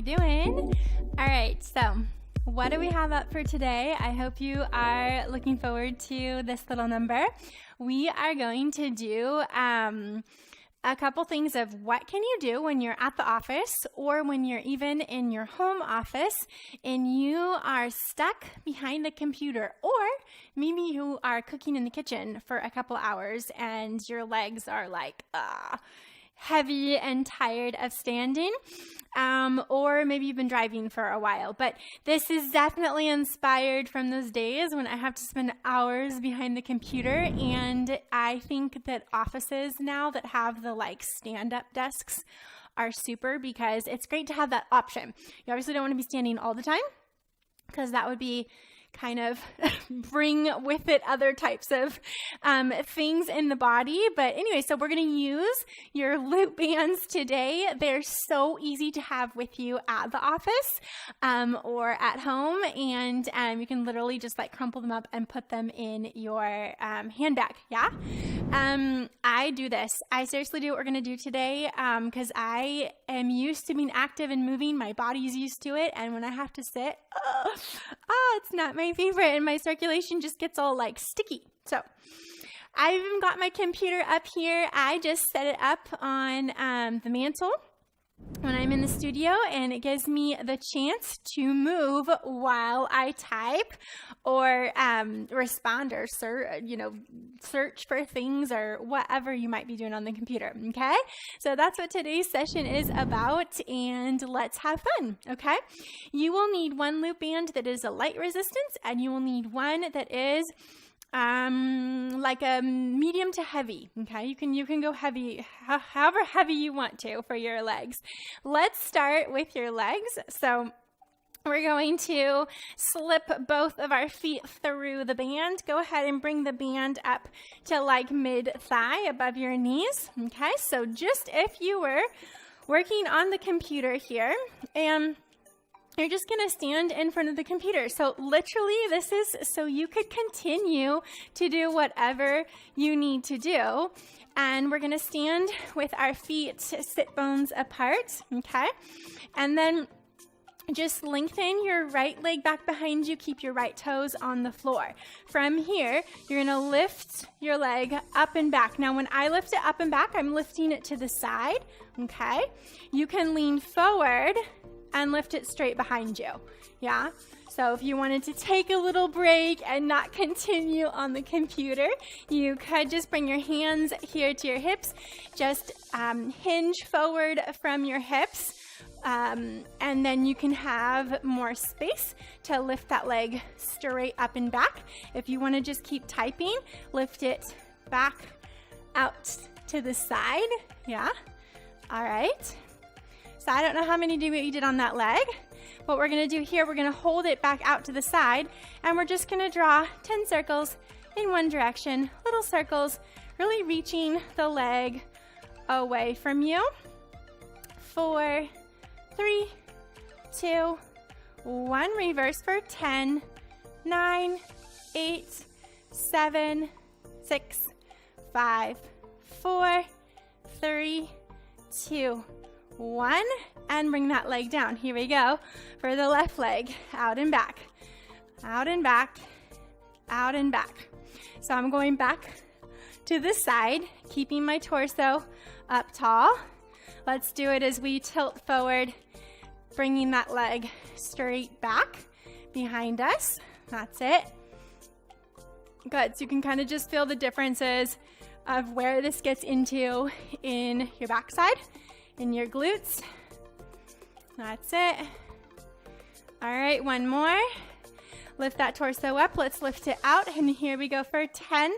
doing? All right, so what do we have up for today? I hope you are looking forward to this little number. We are going to do a couple things of what can you do when you're at the office or when you're even in your home office and you are stuck behind the computer, or maybe you are cooking in the kitchen for a couple hours and your legs are like heavy and tired of standing, or maybe you've been driving for a while. But this is definitely inspired from those days when I have to spend hours behind the computer, and I think that offices now that have the stand-up desks are super, because it's great to have that option. You obviously don't want to be standing all the time, because that would be kind of bring with it other types of things in the body. But anyway, so we're going to use your loop bands today. They're so easy to have with you at the office or at home, and you can literally just crumple them up and put them in your handbag. Yeah. I do this. I seriously do what we're going to do today because I am used to being active and moving. My body's used to it. And when I have to sit, it's not my favorite, and my circulation just gets all sticky. So I've even got my computer up here. I just set it up on the mantle when I'm in the studio, and it gives me the chance to move while I type or respond or search for things or whatever you might be doing on the computer. Okay, so that's what today's session is about, and let's have fun. Okay, you will need one loop band that is a light resistance, and you will need one that is like a medium to heavy. Okay, you can go heavy, however heavy you want to for your legs. Let's start with your legs. So we're going to slip both of our feet through the band. Go ahead and bring the band up to mid-thigh above your knees. Okay, so just if you were working on the computer here, and you're just going to stand in front of the computer. So literally this is so you could continue to do whatever you need to do. And we're going to stand with our feet sit bones apart. Okay. And then just lengthen your right leg back behind you. Keep your right toes on the floor. From here, you're going to lift your leg up and back. Now, when I lift it up and back, I'm lifting it to the side. Okay. You can lean forward and lift it straight behind you. Yeah. So if you wanted to take a little break and not continue on the computer, you could just bring your hands here to your hips, just hinge forward from your hips, and then you can have more space to lift that leg straight up and back. If you want to just keep typing, lift it back out to the side. Yeah. All right. So I don't know how many you did on that leg. What we're going to do here, we're going to hold it back out to the side, and we're just going to draw 10 circles in one direction, little circles, really reaching the leg away from you. 4, 3, 2, 1. Reverse for 10, 9, 8, 7, 6, 5, 4, 3, 2, 1, and bring that leg down. Here we go for the left leg. Out and back, out and back, out and back. So I'm going back to the side, keeping my torso up tall. Let's do it as we tilt forward, bringing that leg straight back behind us. That's it. Good. So you can kind of just feel the differences of where this gets into in your backside, in your glutes. That's it. All right, one more. Lift that torso up. Let's lift it out. And here we go for 10,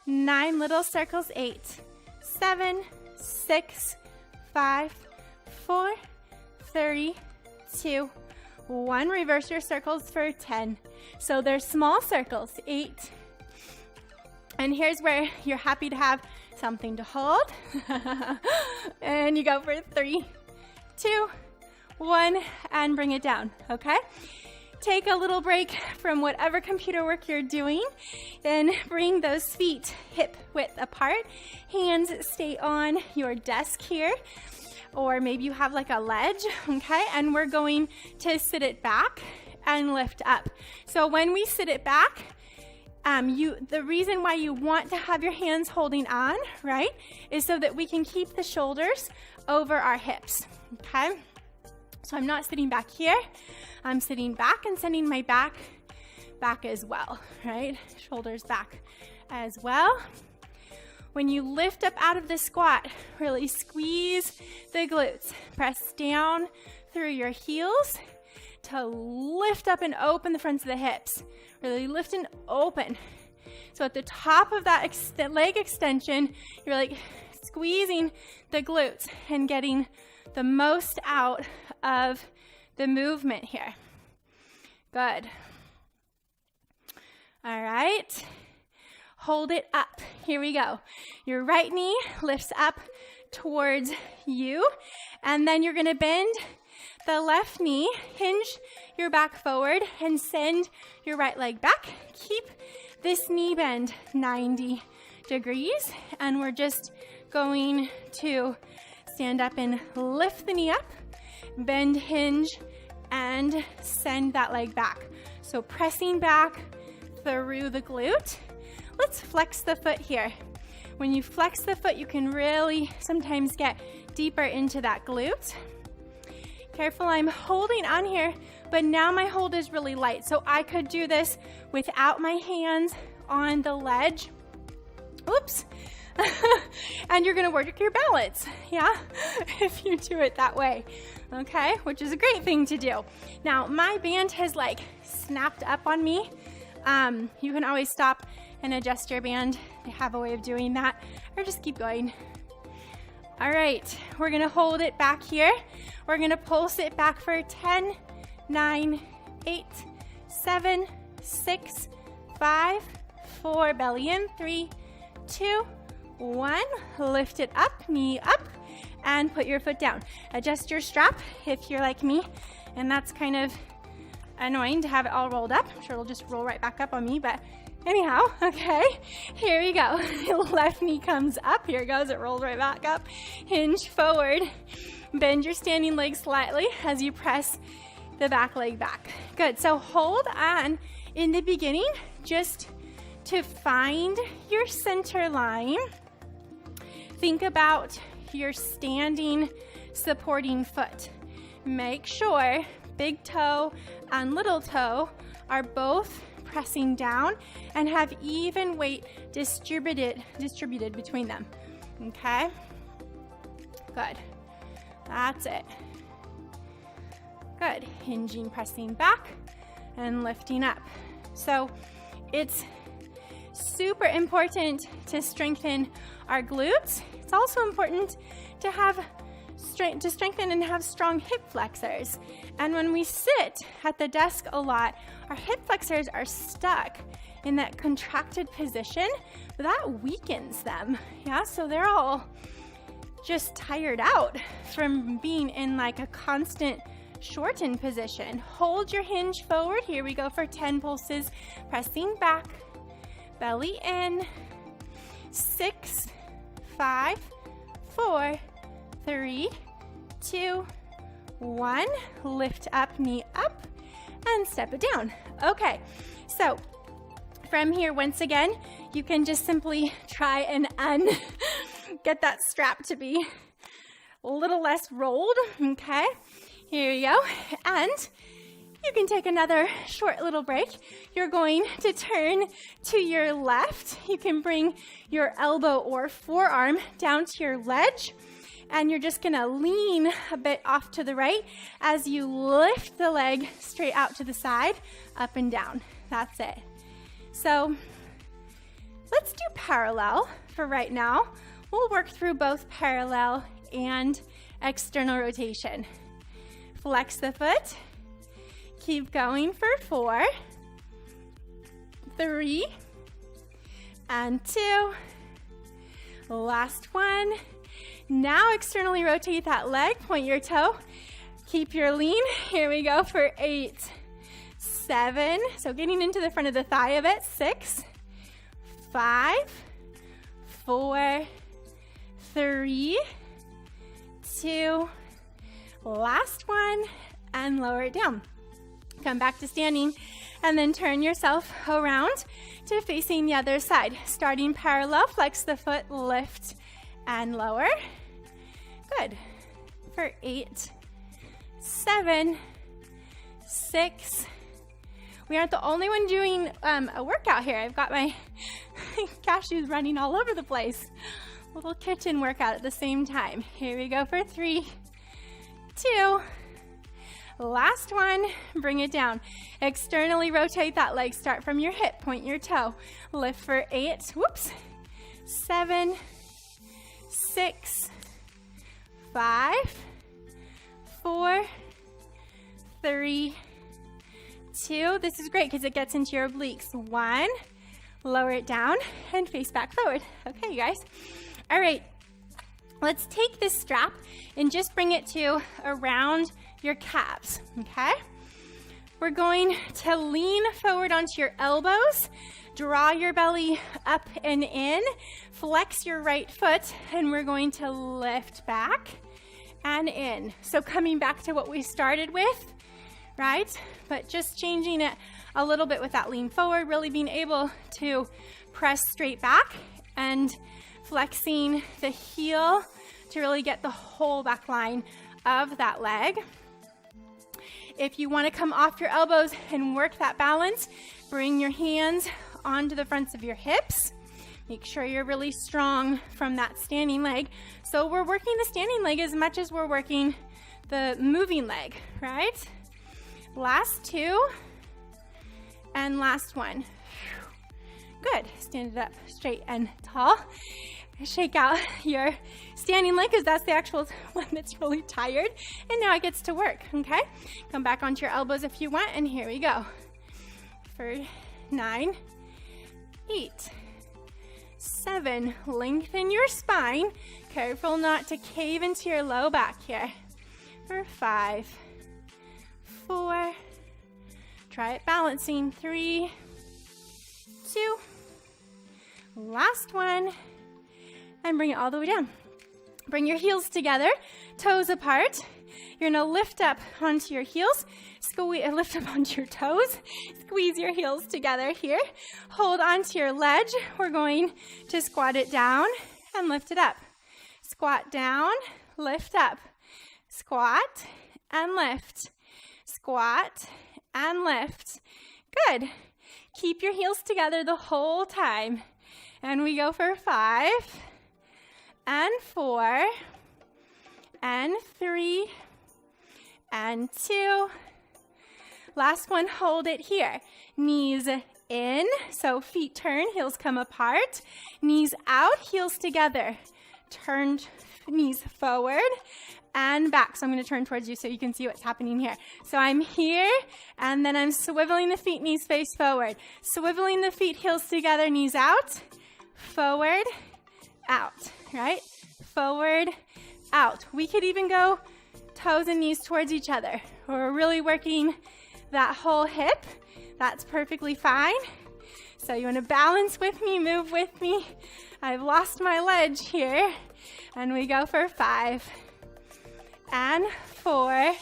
9 little circles, 8, 7, 6, 5, 4, 3, 2, 1. Reverse your circles for 10. So they're small circles, 8. And here's where you're happy to have something to hold. And you go for 3, 2, 1, and bring it down, okay? Take a little break from whatever computer work you're doing. Then bring those feet hip width apart. Hands stay on your desk here. or maybe you have like a ledge, okay? And we're going to sit it back and lift up. So when we sit it back, the reason why you want to have your hands holding on, right, is so that we can keep the shoulders over our hips, okay? So I'm not sitting back here. I'm sitting back and sending my back as well, right? Shoulders back as well. When you lift up out of the squat, really squeeze the glutes. Press down through your heels to lift up and open the fronts of the hips. Really lift and open. So at the top of that leg extension, you're like squeezing the glutes and getting the most out of the movement here. Good. All right. Hold it up. Here we go. Your right knee lifts up towards you, and then you're going to bend the left knee, hinge your back forward, and send your right leg back. Keep this knee bend 90 degrees, and we're just going to stand up and lift the knee up, bend, hinge, and send that leg back. So pressing back through the glute. Let's flex the foot here. When you flex the foot, you can really sometimes get deeper into that glute. Careful, I'm holding on here, but now my hold is really light. So I could do this without my hands on the ledge. Oops. And you're gonna work your balance, yeah? If you do it that way, okay? Which is a great thing to do. Now, my band has like snapped up on me. You can always stop and adjust your band. They have a way of doing that, or just keep going. All right, we're gonna hold it back here. We're gonna pulse it back for 10, 9, 8, 7, 6, 5, 4, belly in, 3, 2, 1. Lift it up, knee up, and put your foot down. Adjust your strap if you're like me, and that's kind of annoying to have it all rolled up. I'm sure it'll just roll right back up on me, but anyhow, okay, here we go. Left knee comes up. Here it goes. It rolls right back up. Hinge forward. Bend your standing leg slightly as you press the back leg back. Good. So hold on in the beginning just to find your center line. Think about your standing supporting foot. Make sure big toe and little toe are both pressing down and have even weight distributed between them. Okay? Good. That's it. Good. Hinging, pressing back, and lifting up. So it's super important to strengthen our glutes. It's also important to have strengthen and have strong hip flexors. And when we sit at the desk a lot, our hip flexors are stuck in that contracted position, but that weakens them. Yeah, so they're all just tired out from being in like a constant shortened position. Hold your hinge forward. Here we go for 10 pulses. Pressing back, belly in. 6, 5, 4, 3, 2, 1. Lift up, knee up, and step it down. Okay, so from here, once again, you can just simply try and get that strap to be a little less rolled. Okay, here you go. And you can take another short little break. You're going to turn to your left. You can bring your elbow or forearm down to your ledge, and you're just gonna lean a bit off to the right as you lift the leg straight out to the side, up and down. That's it. So let's do parallel for right now. We'll work through both parallel and external rotation. Flex the foot. Keep going for 4, 3, and 2. Last one. Now externally rotate that leg, point your toe. Keep your lean. Here we go for 8, 7. So getting into the front of the thigh of it. 6, 5, 4, 3, 2, last one, and lower it down. Come back to standing, and then turn yourself around to facing the other side. Starting parallel, flex the foot, lift and lower. Good. For 8, 7, 6. We aren't the only one doing a workout here. I've got my cashews running all over the place. Little kitchen workout at the same time. Here we go for 3, 2. Last one, bring it down. Externally rotate that leg. Start from your hip, point your toe. Lift for 8, whoops, 7, 6, 5, 4, 3, 2. This is great because it gets into your obliques. 1, lower it down and face back forward. Okay, you guys. All right, let's take this strap and just bring it to around your calves, okay? We're going to lean forward onto your elbows, draw your belly up and in, flex your right foot, and we're going to lift back and in. So coming back to what we started with, right? But just changing it a little bit with that lean forward, really being able to press straight back and flexing the heel to really get the whole back line of that leg. If you want to come off your elbows and work that balance, bring your hands onto the fronts of your hips. Make sure you're really strong from that standing leg. So we're working the standing leg as much as we're working the moving leg, right? Last 2 and last one. Good. Stand it up straight and tall. Shake out your standing leg because that's the actual one that's really tired. And now it gets to work, okay? Come back onto your elbows if you want, and here we go. For 9, 8, 7, lengthen your spine. Careful not to cave into your low back here. For 5, 4, try it balancing. 3, 2, last one. And bring it all the way down. Bring your heels together, toes apart. You're gonna lift up onto your heels, lift up onto your toes, squeeze your heels together here. Hold onto your ledge. We're going to squat it down and lift it up. Squat down, lift up. Squat and lift. Squat and lift. Good. Keep your heels together the whole time. And we go for 5, and 4, and 3, and 2. Last one, hold it here. Knees in, so feet turn, heels come apart. Knees out, heels together. Turned knees forward and back. So I'm going to turn towards you so you can see what's happening here. So I'm here, and then I'm swiveling the feet, knees face forward. Swiveling the feet, heels together, knees out, forward, out, right? Forward, out. We could even go toes and knees towards each other. We're really working that whole hip. That's perfectly fine. So you want to balance with me, move with me. I've lost my ledge here. And we go for 5, and 4,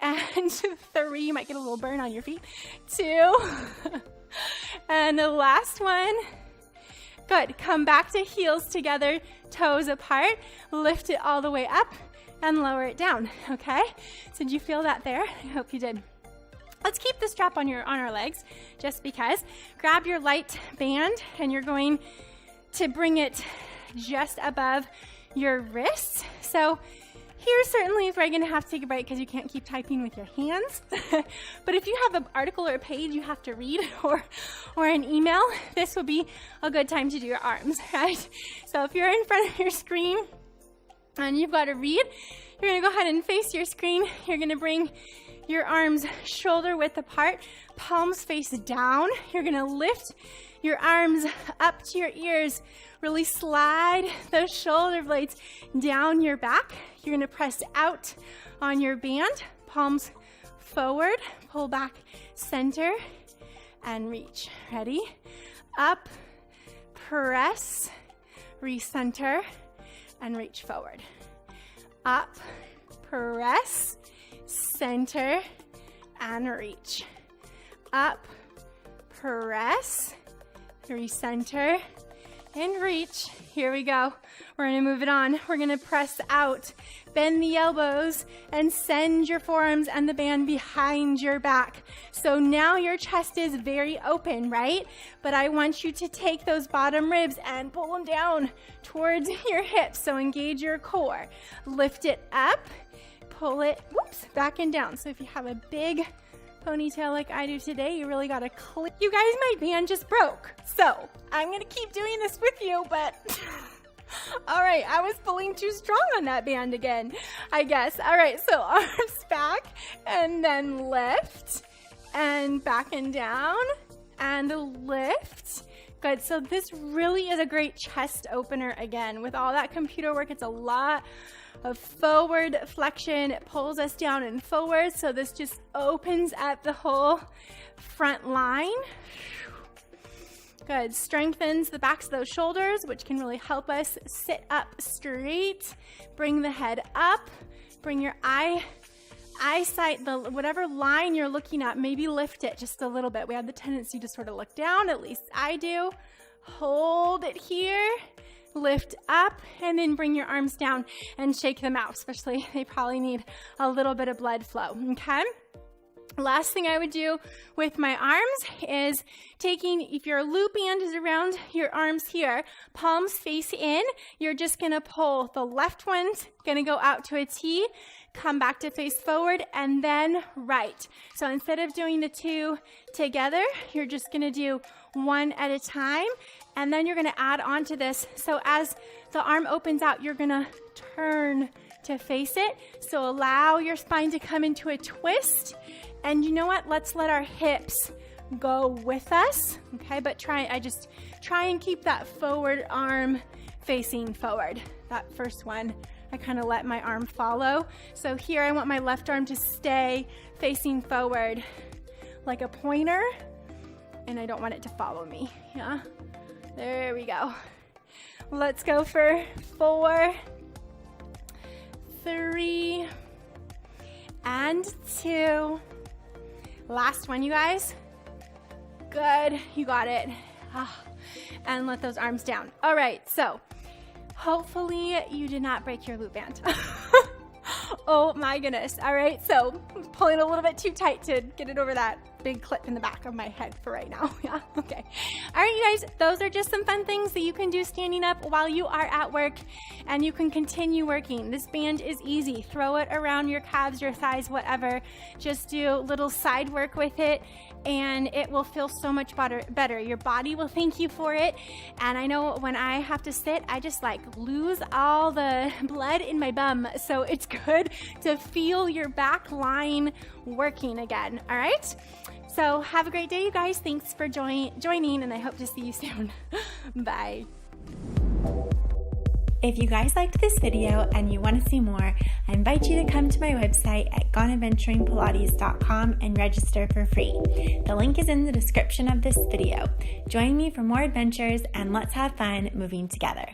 and 3. You might get a little burn on your feet. 2, and the last one. Good. Come back to heels together, toes apart. Lift it all the way up and lower it down, okay? So did you feel that there? I hope you did. Let's keep the strap on our legs just because. Grab your light band and you're going to bring it just above your wrists. So here certainly is where you're going to have to take a break because you can't keep typing with your hands. But if you have an article or a page you have to read or an email, this would be a good time to do your arms, right? So if you're in front of your screen and you've got to read, you're going to go ahead and face your screen. You're going to bring your arms shoulder width apart, palms face down. You're going to lift your arms up to your ears. Really slide those shoulder blades down your back. You're going to press out on your band, palms forward, pull back, center, and reach. Ready? Up, press, recenter, and reach forward. up, press, center, and reach. Up, press, recenter, and reach. Here we go. We're gonna move it on. We're gonna press out, bend the elbows, and send your forearms and the band behind your back. So now your chest is very open, right? But I want you to take those bottom ribs and pull them down towards your hips. So engage your core. Lift it up, pull it, whoops, back and down. So if you have a big ponytail like I do today, you really gotta clip. You guys, my band just broke. So I'm gonna keep doing this with you, but all right, I was pulling too strong on that band again, I guess. All right, so arms back and then lift and back and down and lift. Good, so this really is a great chest opener again. With all that computer work, it's a lot of forward flexion. It pulls us down and forward, so this just opens up the whole front line. Good, strengthens the backs of those shoulders, which can really help us sit up straight. Bring the head up, bring your eyesight, whatever line you're looking at, maybe lift it just a little bit. We have the tendency to sort of look down, at least I do. Hold it here. Lift up, and then bring your arms down and shake them out, especially they probably need a little bit of blood flow, okay? Last thing I would do with my arms is taking, if your loop band is around your arms here, palms face in, you're just gonna pull the left one's gonna go out to a T, come back to face forward, and then right. So instead of doing the two together, you're just gonna do one at a time, and then you're gonna add on to this. So as the arm opens out, you're gonna turn to face it. So allow your spine to come into a twist. And you know what? Let's let our hips go with us, okay? But try and keep that forward arm facing forward. That first one, I kind of let my arm follow. So here I want my left arm to stay facing forward like a pointer, and I don't want it to follow me, yeah? There we go. Let's go for 4, 3, and 2. Last one, you guys. Good, you got it. And let those arms down. All right, so hopefully you did not break your loop band. Oh my goodness. All right, so I'm pulling a little bit too tight to get it over that big clip in the back of my head for right now. Yeah, okay. All right, you guys, those are just some fun things that you can do standing up while you are at work, and you can continue working. This band is easy. Throw it around your calves, your thighs, whatever. Just do little side work with it, and it will feel so much better. Your body will thank you for it. And I know when I have to sit, I just like lose all the blood in my bum. So it's good to feel your back line working again. All right? So have a great day, you guys. Thanks for joining, and I hope to see you soon. Bye. If you guys liked this video and you want to see more, I invite you to come to my website at goneadventuringpilates.com and register for free. The link is in the description of this video. Join me for more adventures, and let's have fun moving together.